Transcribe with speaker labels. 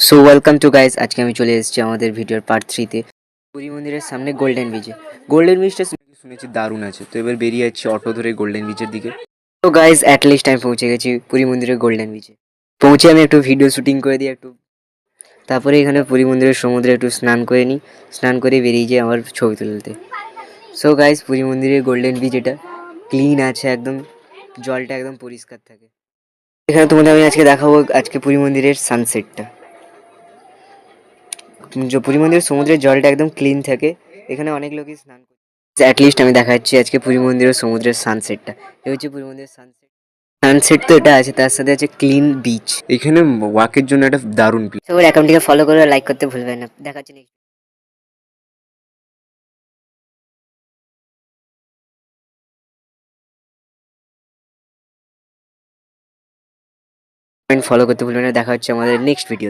Speaker 1: So welcome to guys, আজকে আমি চলে এসেছি আমাদের ভিডিওর পার্ট 3তে। পুরী মন্দিরের সামনে গোল্ডেন বিচে। গোল্ডেন বিচটা শুনেছি দারুণ আছে, তো এবার বেরিয়ে যাচ্ছি অটো ধরে গোল্ডেন বিচের দিকে। তো গাইস, অ্যাটলিস্ট আমি পৌঁছে গেছি পুরী মন্দিরের গোল্ডেন বিচে। পৌঁছে আমি একটু ভিডিও শুটিং করে দিই একটু, তারপরে এখানে পুরী মন্দিরের সমুদ্রে একটু স্নান করে নিই। স্নান করে বেরিয়ে যাই আমার ছবি তুলতে। সো গাইস, পুরী মন্দিরের গোল্ডেন বিচ এটা ক্লিন আছে একদম, জলটা একদম পরিষ্কার থাকে। এখানে তোমাদের আমি আজকে দেখাবো আজকে পুরী মন্দিরের সানসেটটা। পুরী মন্দিরের সমুদ্রের জলটা একদম ক্লিন থাকে, এখানে অনেক লোকই স্নান করে। অ্যাটলিস্ট আমি দেখাচ্ছি আজকে পুরী মন্দিরের সমুদ্রের সানসেটটা। এই হচ্ছে পুরী মন্দিরের সানসেট। সানসেট তো এটা আছে, তার সাথে আছে ক্লিন বিচ। এখানে ওয়াকের জন্য একটা দারুণ প্লেস। সবার অ্যাকাউন্টটিকে ফলো করে লাইক করতে ভুলবেন না। দেখাচ্ছি নেক্সট ফলো করতে ভুলবেন না। দেখা হচ্ছে আমাদের নেক্সট ভিডিও।